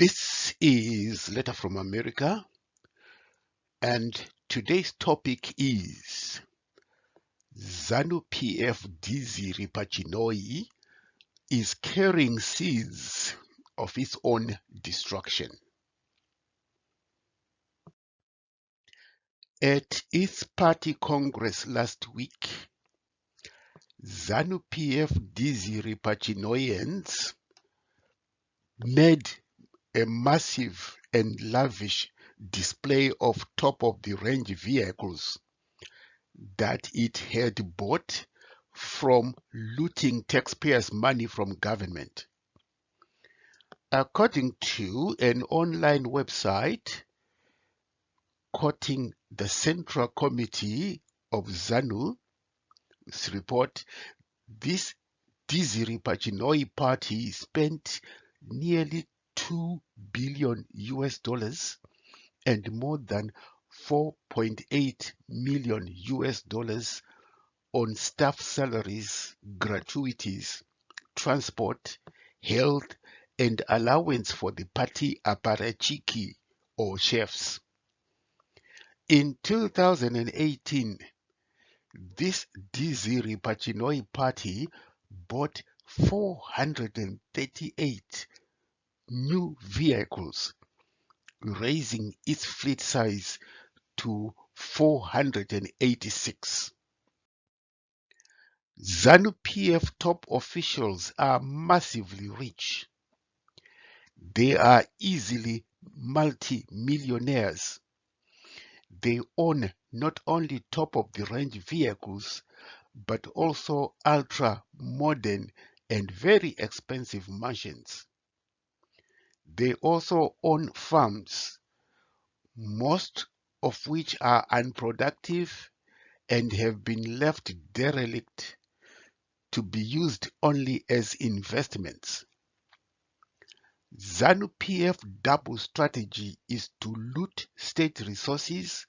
This is Letter from America, and today's topic is ZANU PF Dhiziri paChinhoyi is carrying seeds of its own destruction. At its party congress last week, ZANU PF Dhiziri paChinhoyians made a massive and lavish display of top-of-the-range vehicles that it had bought from looting taxpayers' money from government. According to an online website quoting the Central Committee of ZANU's report, this Dhiziri paChinhoyi party spent nearly $2 billion and more than $4.8 million on staff salaries, gratuities, transport, health, and allowance for the party apparatchiki or chefs. In 2018, this Dhiziri paChinhoyi party bought 438 new vehicles, raising its fleet size to 486. ZANU PF top officials are massively rich. They are easily multi-millionaires. They own not only top-of-the-range vehicles, but also ultra-modern and very expensive mansions. They also own farms, most of which are unproductive and have been left derelict to be used only as investments. ZANU PF double strategy is to loot state resources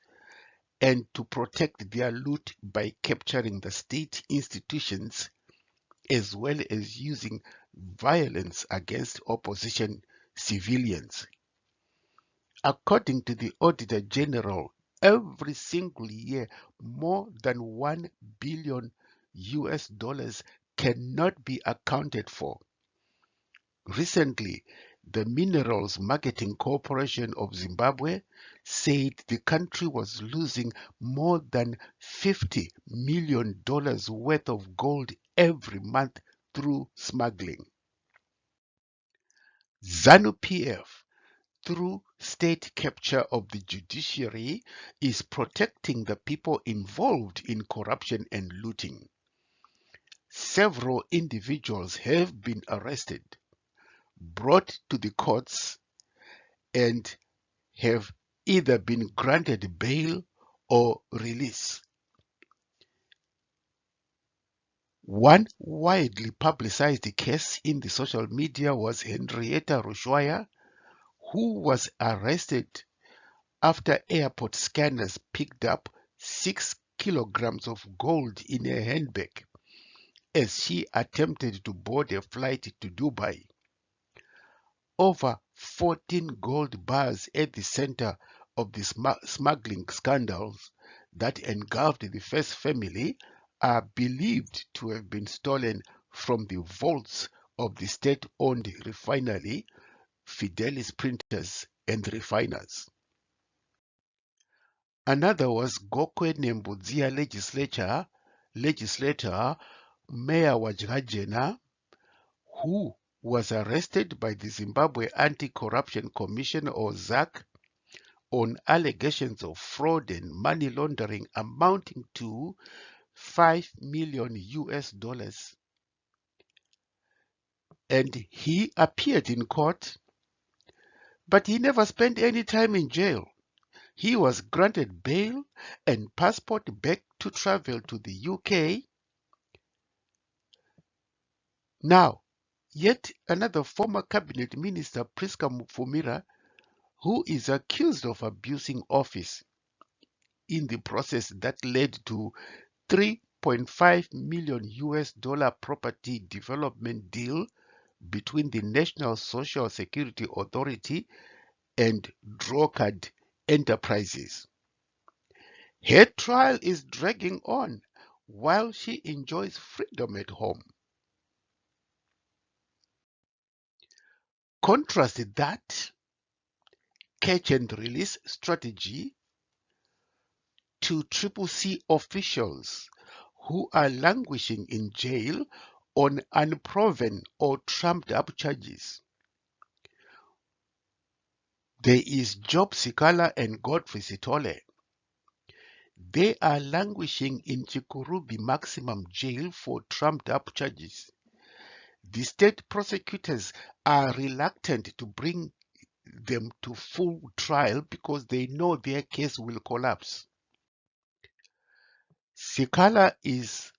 and to protect their loot by capturing the state institutions as well as using violence against opposition civilians. According to the Auditor General, every single year more than $1 billion cannot be accounted for. Recently, the Minerals Marketing Corporation of Zimbabwe said the country was losing more than $50 million worth of gold every month through smuggling. ZANU PF, through state capture of the judiciary, is protecting the people involved in corruption and looting. Several individuals have been arrested, brought to the courts, and have either been granted bail or release. One widely publicized case in the social media was Henrietta Rushwaya, who was arrested after airport scanners picked up 6 kilograms of gold in a handbag as she attempted to board a flight to Dubai. Over 14 gold bars at the center of the smuggling scandals that engulfed the first family are believed to have been stolen from the vaults of the state-owned refinery, Fidelis Printers and Refiners. Another was Gokwe Nembudzia legislator Mayor Wajrajena, who was arrested by the Zimbabwe Anti-Corruption Commission or ZAC on allegations of fraud and money laundering amounting to $5 million. And he appeared in court, but he never spent any time in jail. He was granted bail and passport back to travel to the UK. Now, yet another former cabinet minister, Priska Mufumira, who is accused of abusing office in the process that led to $3.5 million property development deal between the National Social Security Authority and Drocard Enterprises. Her trial is dragging on while she enjoys freedom at home. Contrast that catch and release strategy to CCC officials who are languishing in jail on unproven or trumped-up charges. There is Job Sikala and Godfrey Sithole. They are languishing in Chikurubi Maximum Jail for trumped-up charges. The state prosecutors are reluctant to bring them to full trial because they know their case will collapse. Sikala is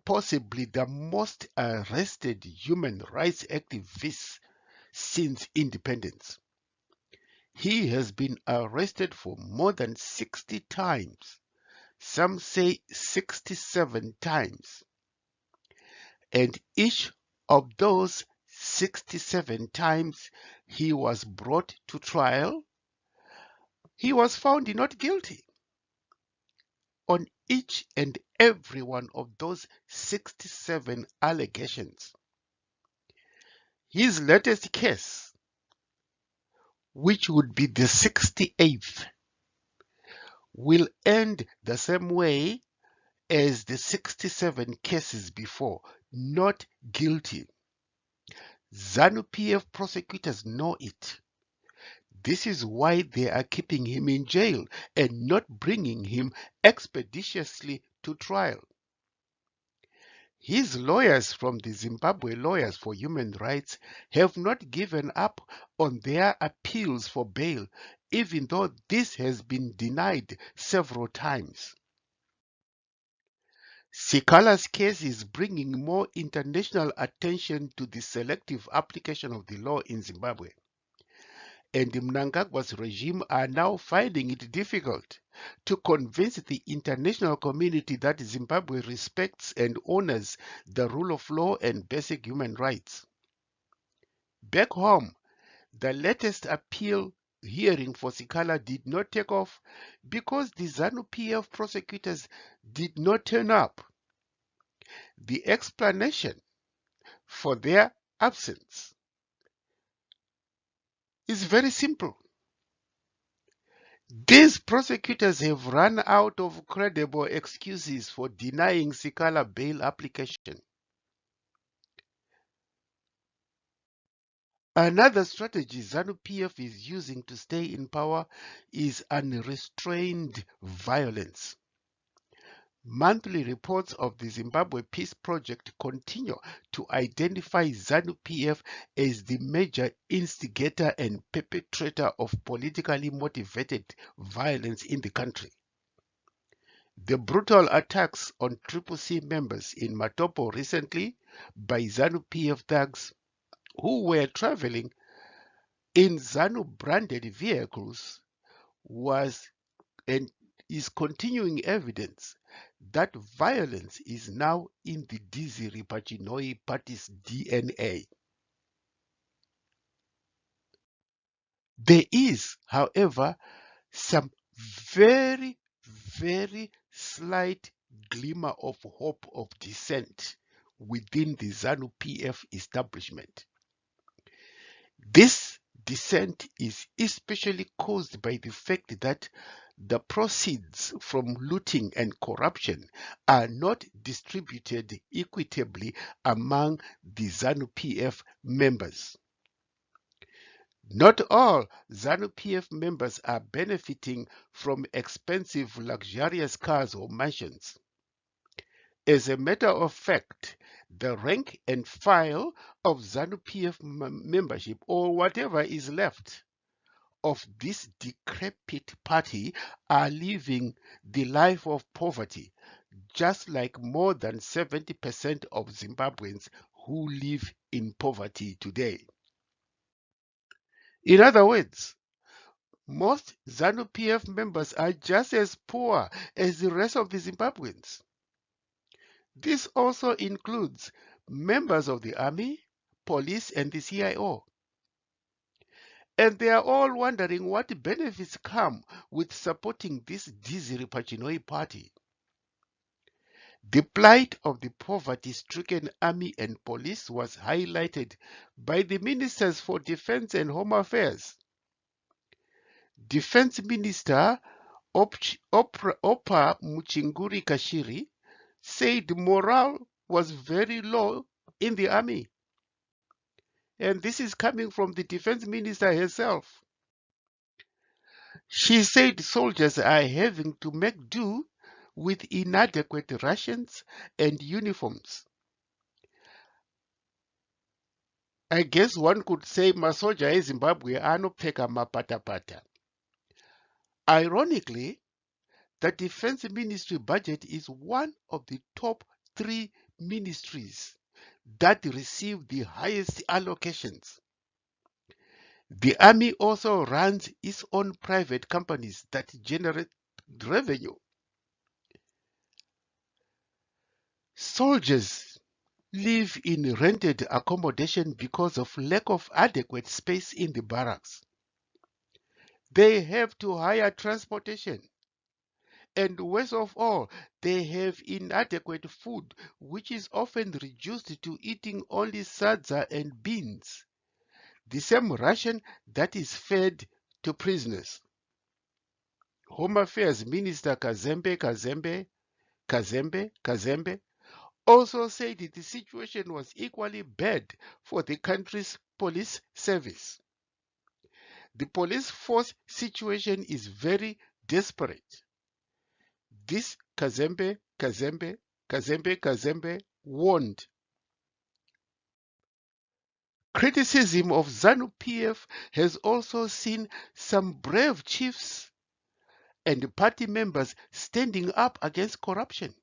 possibly the most arrested human rights activist since independence. He has been arrested for more than 60 times. Some say 67 times. And each of those 67 times he was brought to trial, he was found not guilty. On each and every one of those 67 allegations. His latest case, which would be the 68th, will end the same way as the 67 cases before, not guilty. ZANU PF prosecutors know it. This is why they are keeping him in jail and not bringing him expeditiously to trial. His lawyers from the Zimbabwe Lawyers for Human Rights have not given up on their appeals for bail, even though this has been denied several times. Sikala's case is bringing more international attention to the selective application of the law in Zimbabwe. And Mnangagwa's regime are now finding it difficult to convince the international community that Zimbabwe respects and honors the rule of law and basic human rights. Back home, the latest appeal hearing for Sikala did not take off because the ZANU PF prosecutors did not turn up. The explanation for their absence is very simple. These prosecutors have run out of credible excuses for denying Sikala bail application. Another strategy ZANU PF is using to stay in power is unrestrained violence. Monthly reports of the Zimbabwe Peace Project continue to identify ZANU PF as the major instigator and perpetrator of politically motivated violence in the country. The brutal attacks on CCC members in Matopo recently by ZANU PF thugs who were traveling in ZANU-branded vehicles was and is continuing evidence that violence is now in the Dhiziri paChinhoyi party's DNA. There is, however, some very, very slight glimmer of hope of dissent within the ZANU PF establishment. This dissent is especially caused by the fact that the proceeds from looting and corruption are not distributed equitably among the ZANU PF members. Not all ZANU PF members are benefiting from expensive, luxurious cars or mansions. As a matter of fact, the rank and file of ZANU PF membership, or whatever is left of this decrepit party, are living the life of poverty, just like more than 70% of Zimbabweans who live in poverty today. In other words, most ZANU PF members are just as poor as the rest of the Zimbabweans. This also includes members of the army, police and the CIO. And they are all wondering what benefits come with supporting this Dhiziri paChinhoyi party. The plight of the poverty-stricken army and police was highlighted by the ministers for defense and home affairs. Defense Minister Opa Muchinguri Kashiri said morale was very low in the army. And this is coming from the defense minister herself. She said soldiers are having to make do with inadequate rations and uniforms. I guess one could say masoja eZimbabwe anopfeka mapatapata. Ironically, the defense ministry budget is one of the top 3 ministries that receive the highest allocations. The army also runs its own private companies that generate revenue. Soldiers live in rented accommodation because of lack of adequate space in the barracks. They have to hire transportation. And worst of all, they have inadequate food, which is often reduced to eating only sadza and beans, the same ration that is fed to prisoners. Home Affairs Minister Kazembe also said the situation was equally bad for the country's police service. The police force situation is very desperate. This Kazembe warned. Criticism of ZANU PF has also seen some brave chiefs and party members standing up against corruption.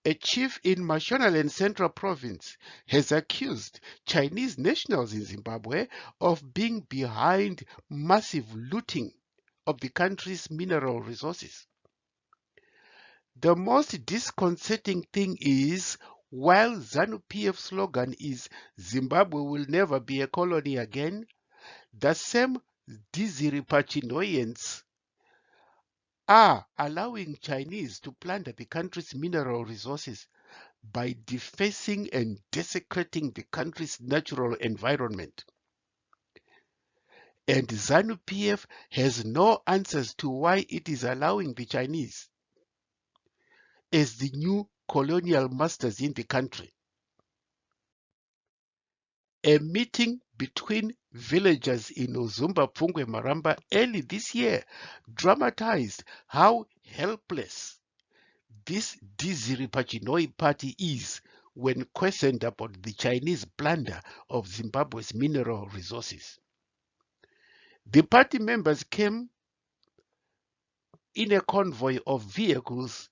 A chief in Mashonaland Central Province has accused Chinese nationals in Zimbabwe of being behind massive looting of the country's mineral resources. The most disconcerting thing is, while ZANU PF slogan is Zimbabwe will never be a colony again, the same Dhiziri paChinhoyians are allowing Chinese to plunder the country's mineral resources by defacing and desecrating the country's natural environment. And ZANU PF has no answers to why it is allowing the Chinese as the new colonial masters in the country. A meeting between villagers in Uzumba Pfungwe Maramba early this year dramatized how helpless this Dhiziri paChinhoyi party is when questioned about the Chinese plunder of Zimbabwe's mineral resources. The party members came in a convoy of vehicles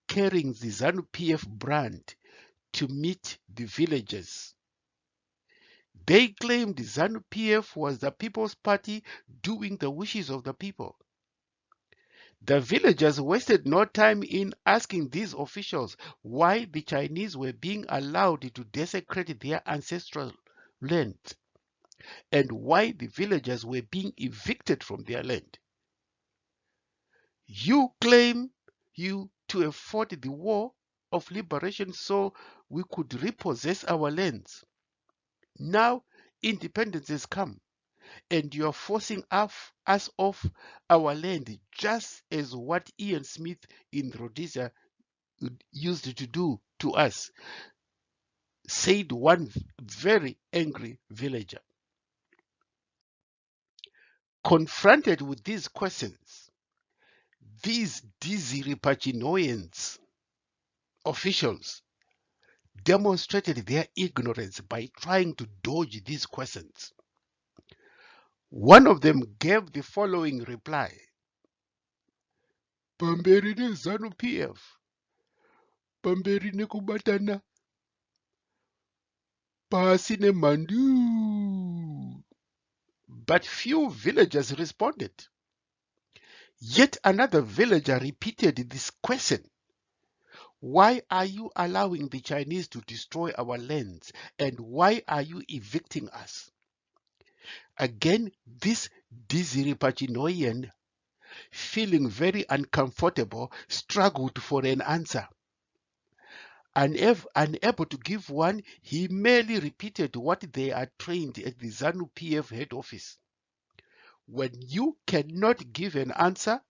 carrying the ZANU PF brand to meet the villagers. They claimed ZANU PF was the People's Party doing the wishes of the people. The villagers wasted no time in asking these officials why the Chinese were being allowed to desecrate their ancestral land and why the villagers were being evicted from their land. You claim you to have fought the war of liberation so we could repossess our lands. Now independence has come and you are forcing us off our land, just as what Ian Smith in Rhodesia used to do to us, said one very angry villager. Confronted with these questions, these Dhiziri paChinhoyians officials demonstrated their ignorance by trying to dodge these questions. One of them gave the following reply: Pamberi neZANU PF, pamberi nekubatana, pasi nemhandu. But few villagers responded. Yet another villager repeated this question: Why are you allowing the Chinese to destroy our lands? And why are you evicting us? Again, this Dhiziri paChinhoyi, feeling very uncomfortable, struggled for an answer. Unable to give one, he merely repeated what they had trained at the ZANU PF head office. When you cannot give an answer,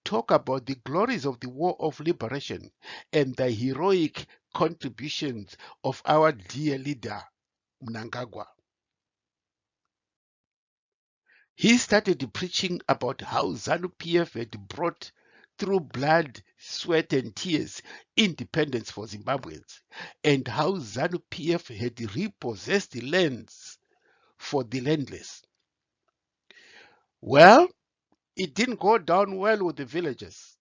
talk about the glories of the War of Liberation and the heroic contributions of our dear leader, Mnangagwa. He started preaching about how ZANU PF had brought through blood, sweat and tears independence for Zimbabweans, and how ZANU PF had repossessed the lands for the landless. Well, it didn't go down well with the villagers.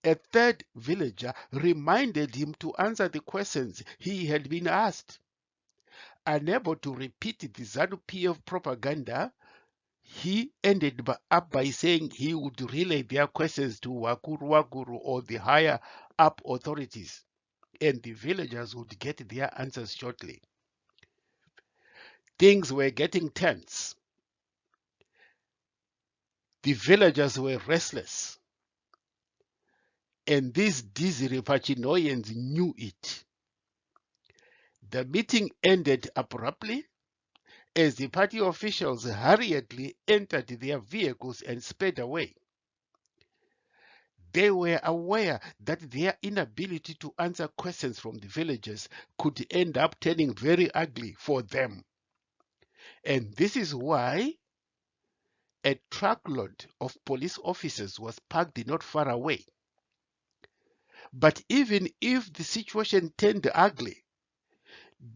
A third villager reminded him to answer the questions he had been asked. Unable to repeat the ZANU PF propaganda, he ended up by saying he would relay their questions to Wakuru or the higher up authorities, and the villagers would get their answers shortly. Things were getting tense. The villagers were restless, and these Dhiziri paChinhoyi knew it. The meeting ended abruptly as the party officials hurriedly entered their vehicles and sped away. They were aware that their inability to answer questions from the villagers could end up turning very ugly for them. And this is why a truckload of police officers was parked not far away. But even if the situation turned ugly,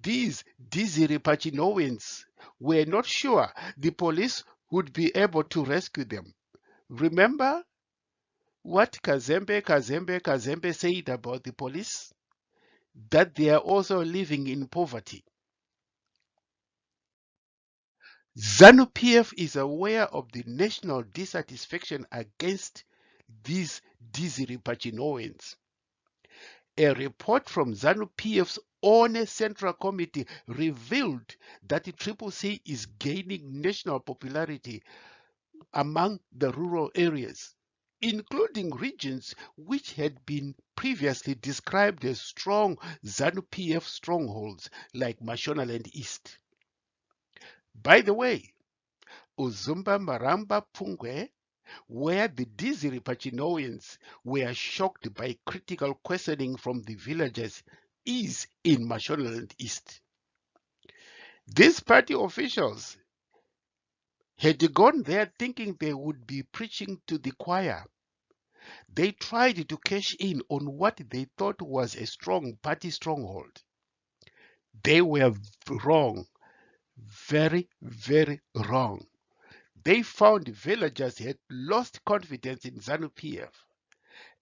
these Dhiziri paChinhoyi were not sure the police would be able to rescue them. Remember what Kazembe said about the police? That they are also living in poverty. ZANU PF is aware of the national dissatisfaction against these Dhiziri paChinhoyi. A report from ZANU PF's own Central Committee revealed that the CCC is gaining national popularity among the rural areas, including regions which had been previously described as strong ZANU PF strongholds like Mashonaland East. By the way, Uzumba Maramba Pungwe, where the Dhiziri paChinhoyi were shocked by critical questioning from the villagers, is in Mashonaland East. These party officials had gone there thinking they would be preaching to the choir. They tried to cash in on what they thought was a strong party stronghold. They were wrong, very, very wrong. They found villagers had lost confidence in ZANU PF,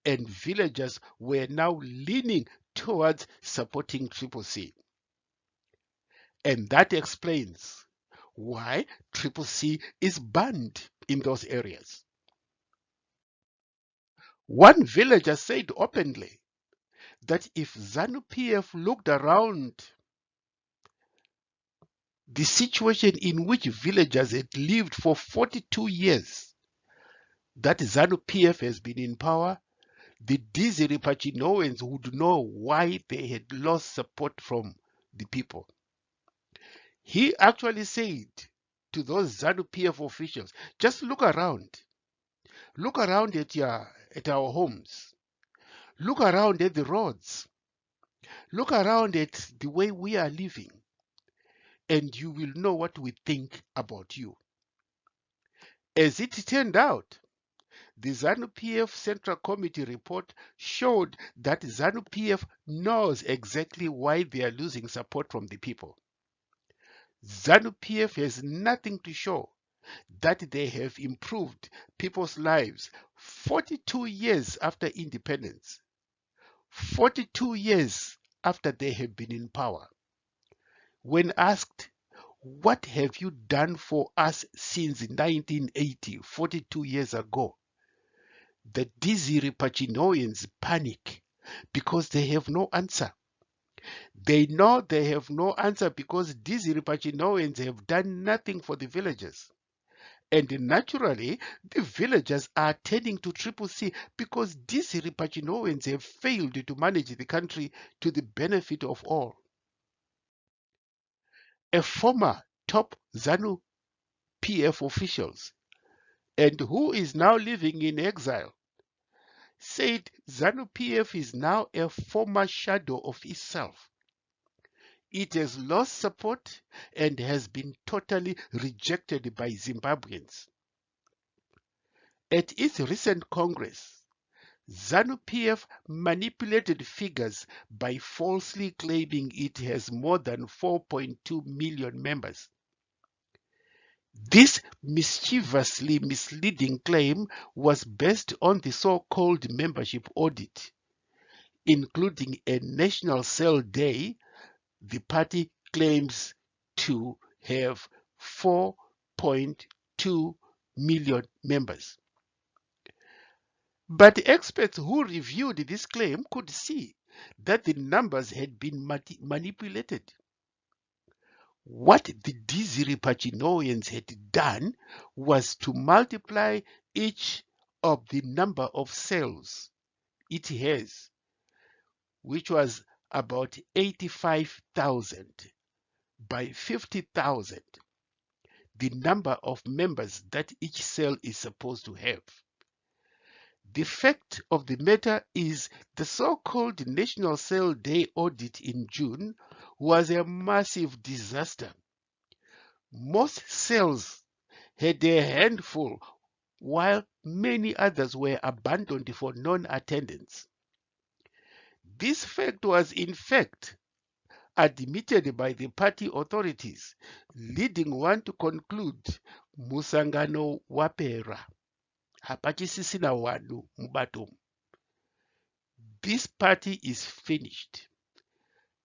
and villagers were now leaning towards supporting CCC. And that explains why CCC is banned in those areas. One villager said openly that if ZANU PF looked around the situation in which villagers had lived for 42 years, that ZANU PF has been in power, the Dhiziri paChinhoyi would know why they had lost support from the people. He actually said to those ZANU PF officials, just look around. Look around at our homes. Look around at the roads. Look around at the way we are living, and you will know what we think about you. As it turned out, the ZANU PF Central Committee report showed that ZANU PF knows exactly why they are losing support from the people. ZANU PF has nothing to show that they have improved people's lives 42 years after independence, 42 years after they have been in power. When asked, what have you done for us since 1980, 42 years ago? The Dhiziri paChinhoyi panic because they have no answer. They know they have no answer because Dhiziri paChinhoyians have done nothing for the villagers. And naturally, the villagers are turning to Triple C because Dhiziri paChinhoyians have failed to manage the country to the benefit of all. A former top ZANU PF officials and who is now living in exile said ZANU PF is now a former shadow of itself. It has lost support and has been totally rejected by Zimbabweans. At its recent Congress, ZANU PF manipulated figures by falsely claiming it has more than 4.2 million members. This mischievously misleading claim was based on the so-called membership audit, including a national cell day. The party claims to have 4.2 million members. But experts who reviewed this claim could see that the numbers had been manipulated. What the Dhiziri paChinhoyians had done was to multiply each of the number of cells it has, which was about 85,000, by 50,000, the number of members that each cell is supposed to have. The fact of the matter is the so-called National Cell Day audit in June was a massive disaster. Most cells had a handful, while many others were abandoned for non-attendance. This fact was in fact admitted by the party authorities, leading one to conclude musangano wapera, hapachisisina wanu mubato. This party is finished.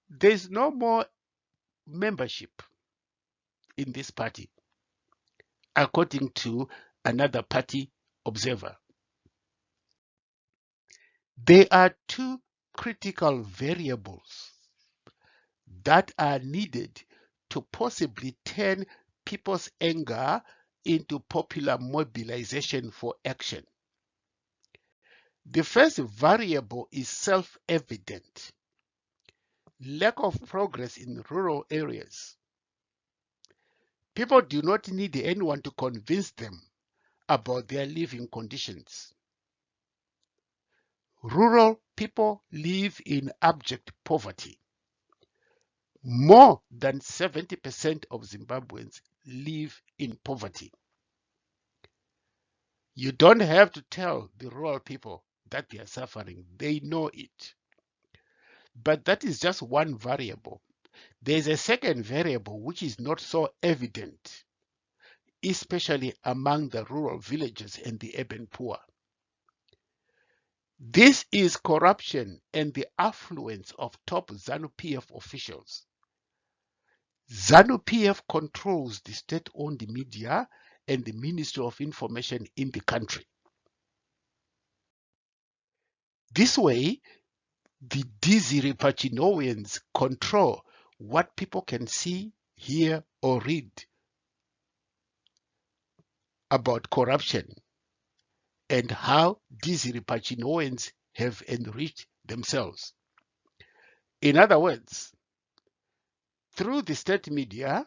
There is no more membership in this party, according to another party observer. There are two critical variables that are needed to possibly turn people's anger into popular mobilization for action. The first variable is self-evident: lack of progress in rural areas. People do not need anyone to convince them about their living conditions. Rural people live in abject poverty. More than 70% of Zimbabweans live in poverty. You don't have to tell the rural people that they are suffering. They know it. But that is just one variable. There's a second variable which is not so evident, especially among the rural villages and the urban poor. This is corruption and the affluence of top ZANU PF officials. ZANU PF controls the state-owned media and the Ministry of Information in the country. This way, the Dhiziri paChinhoyians control what people can see, hear, or read about corruption and how Dhiziri paChinhoyians have enriched themselves. In other words, through the state media,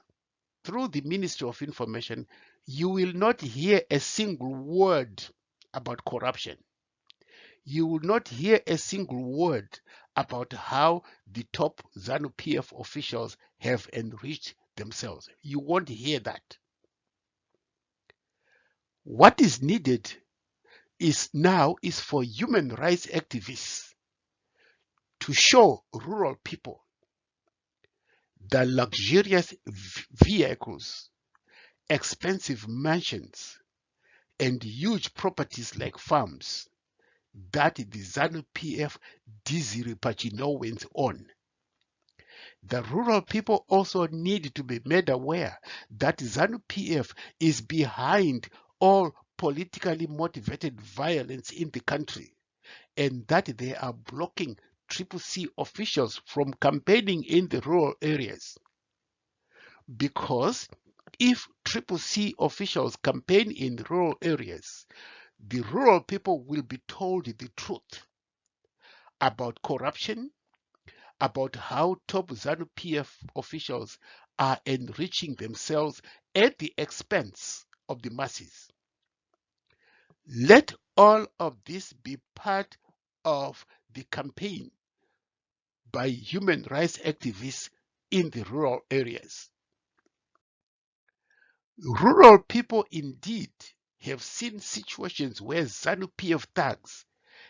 through the Ministry of Information, you will not hear a single word about corruption. You will not hear a single word about how the top ZANU PF officials have enriched themselves. You won't hear that. What is needed is for human rights activists to show rural people that luxurious vehicles, expensive mansions, and huge properties like farms that the ZANU PF Dhiziri paChinhoyians own. The rural people also need to be made aware that ZANU PF is behind all politically motivated violence in the country and that they are blocking CCC officials from campaigning in the rural areas. Because if CCC officials campaign in rural areas, the rural people will be told the truth about corruption, about how top ZANU PF officials are enriching themselves at the expense of the masses. Let all of this be part of the campaign by human rights activists in the rural areas. Rural people indeed have seen situations where ZANU PF thugs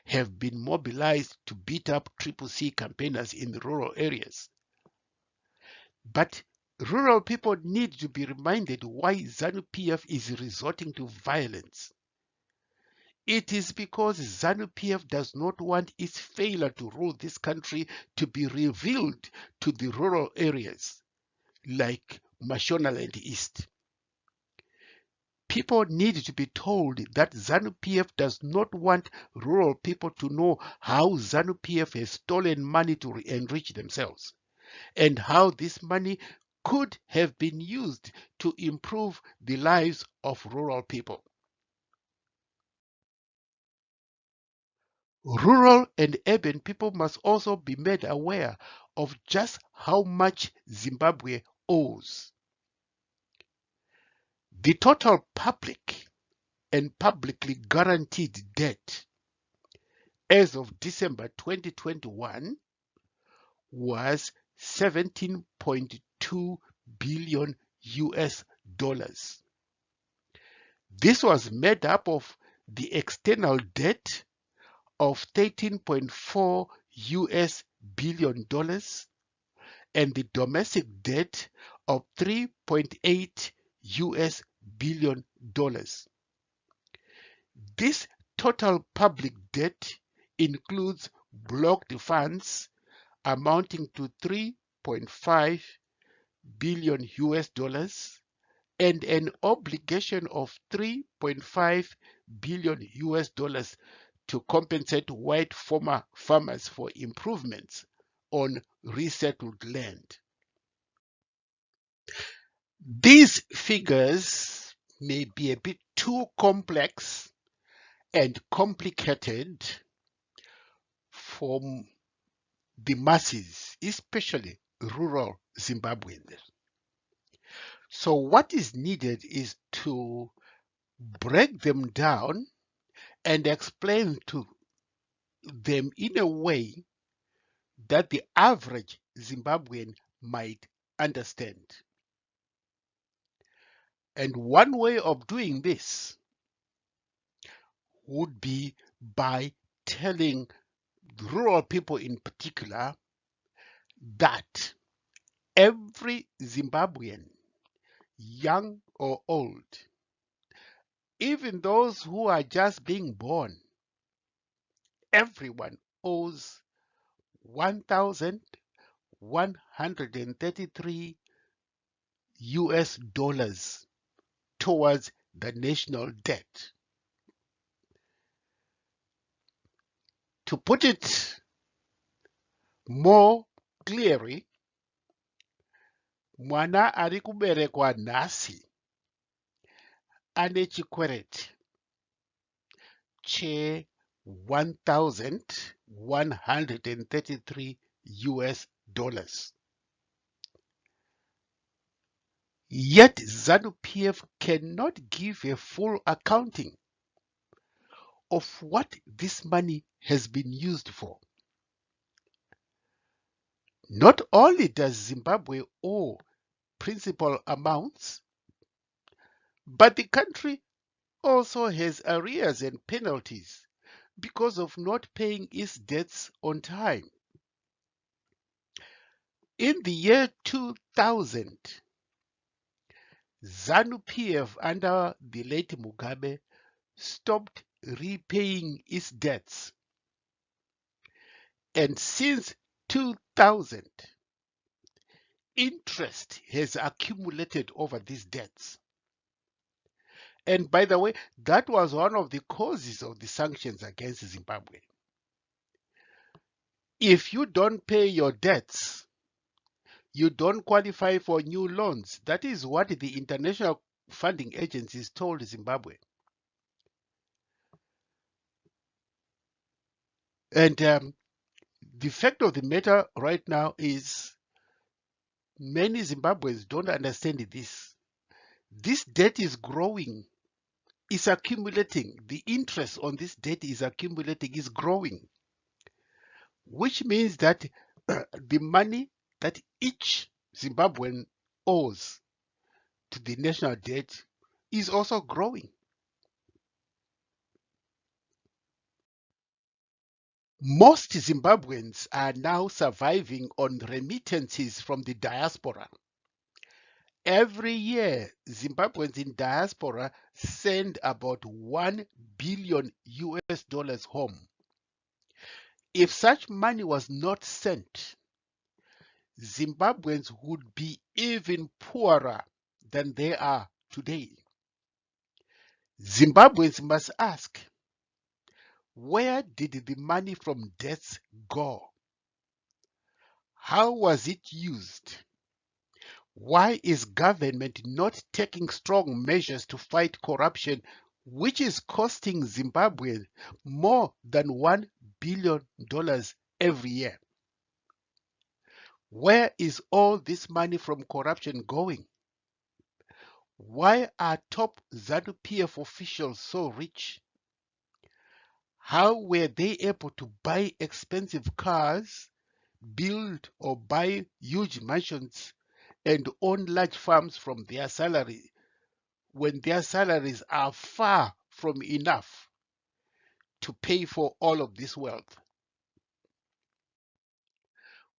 have been mobilized to beat up CCC campaigners in the rural areas. But rural people need to be reminded why ZANU PF is resorting to violence. It is because ZANU PF does not want its failure to rule this country to be revealed to the rural areas like Mashonaland East. People need to be told that ZANU PF does not want rural people to know how ZANU PF has stolen money to enrich themselves, and how this money could have been used to improve the lives of rural people. Rural and urban people must also be made aware of just how much Zimbabwe owes. The total public and publicly guaranteed debt as of December 2021 was 17.2 billion US dollars. This was made up of the external debt of 13.4 US billion dollars and the domestic debt of 3.8 US billion dollars. This total public debt includes blocked funds amounting to 3.5 billion US dollars and an obligation of 3.5 billion US dollars to compensate white farmers for improvements on resettled land. These figures may be a bit too complex and complicated for the masses, especially rural Zimbabweans. So what is needed is to break them down and explain to them in a way that the average Zimbabwean might understand. And one way of doing this would be by telling rural people in particular that every Zimbabwean, young or old, even those who are just being born, everyone owes 1,133 US dollars towards the national debt. To put it more clearly, mwana ari kuberekwa nhasi ane chikwereti che 1,133 US dollars. Yet ZANU PF cannot give a full accounting of what this money has been used for. Not only does Zimbabwe owe principal amounts, but the country also has arrears and penalties because of not paying its debts on time. In the year 2000, ZANU PF under the late Mugabe stopped repaying its debts. And since 2000, interest has accumulated over these debts. And by the way, that was one of the causes of the sanctions against Zimbabwe. If you don't pay your debts, you don't qualify for new loans. That is what the international funding agencies told Zimbabwe. And the fact of the matter right now is many Zimbabweans don't understand this. This debt is growing, it's accumulating. The interest on this debt is accumulating, is growing, which means that the money that each Zimbabwean owes to the national debt is also growing. Most Zimbabweans are now surviving on remittances from the diaspora. Every year, Zimbabweans in diaspora send about 1 billion US dollars home. If such money was not sent, Zimbabweans would be even poorer than they are today. Zimbabweans must ask, where did the money from debts go? How was it used? Why is government not taking strong measures to fight corruption, which is costing Zimbabwe more than $1 billion every year? Where is all this money from corruption going? Why are top ZANU PF officials so rich? How were they able to buy expensive cars, build or buy huge mansions, and own large farms from their salary when their salaries are far from enough to pay for all of this wealth?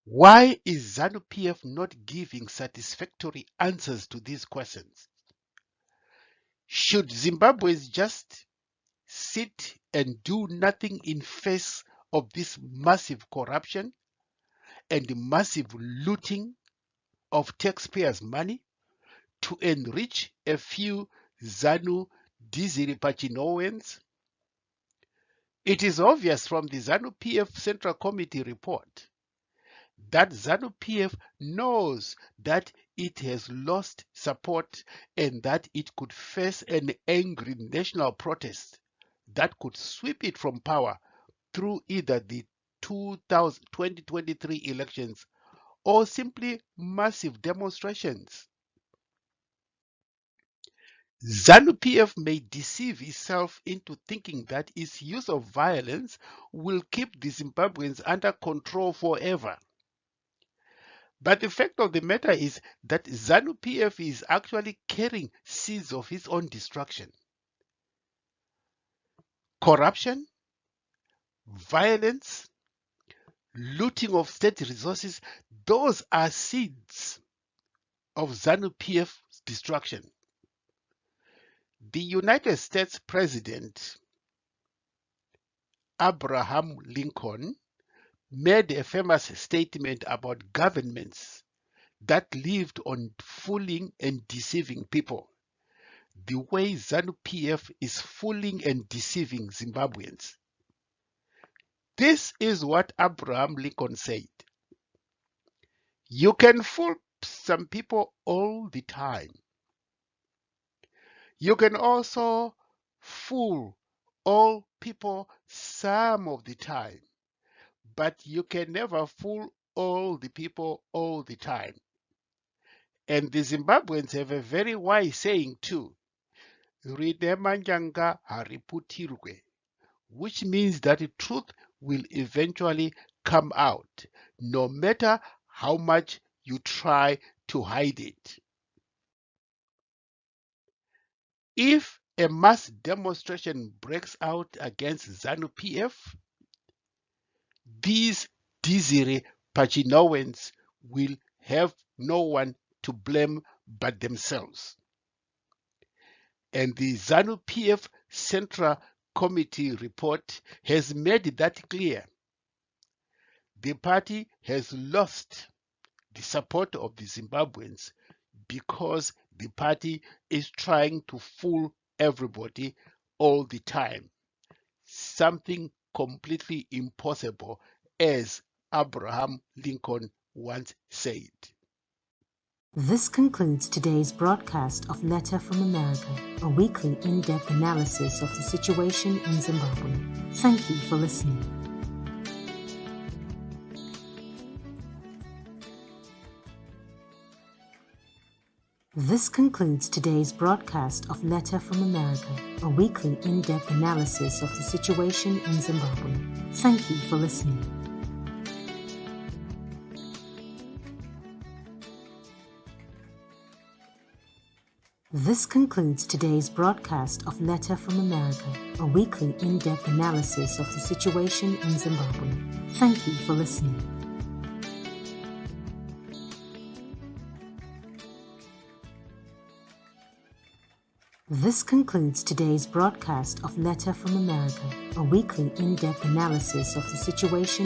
Why is ZANU PF not giving satisfactory answers to these questions? Should Zimbabweans just sit and do nothing in face of this massive corruption and massive looting of taxpayers' money to enrich a few ZANU Dhiziri paChinhoyians? It is obvious from the ZANU PF Central Committee report that ZANU PF knows that it has lost support and that it could face an angry national protest that could sweep it from power through either the 2023 elections or simply massive demonstrations. ZANU PF may deceive itself into thinking that its use of violence will keep the Zimbabweans under control forever. But the fact of the matter is that ZANU PF is actually carrying seeds of its own destruction. Corruption, violence, looting of state resources, those are seeds of ZANU PF's destruction. The United States President Abraham Lincoln made a famous statement about governments that lived on fooling and deceiving people, the way ZANU PF is fooling and deceiving Zimbabweans. This is what Abraham Lincoln said. You can fool some people all the time. You can also fool all people some of the time, but you can never fool all the people all the time. And the Zimbabweans have a very wise saying too, "Rine manjanga hariputirwe," which means that the truth will eventually come out, no matter how much you try to hide it. If a mass demonstration breaks out against ZANU PF, these Dhiziri paChinhoyians will have no one to blame but themselves. And the ZANU PF Central Committee report has made that clear. The party has lost the support of the Zimbabweans because the party is trying to fool everybody all the time. Something completely impossible, as Abraham Lincoln once said. This concludes today's broadcast of Letter from America, a weekly in-depth analysis of the situation in Zimbabwe. Thank you for listening. This concludes today's broadcast of Letter from America, a weekly in-depth analysis of the situation in Zimbabwe. Thank you for listening. This concludes today's broadcast of Letter from America, a weekly in-depth analysis of the situation in Zimbabwe. Thank you for listening. This concludes today's broadcast of Letter from America, a weekly in-depth analysis of the situation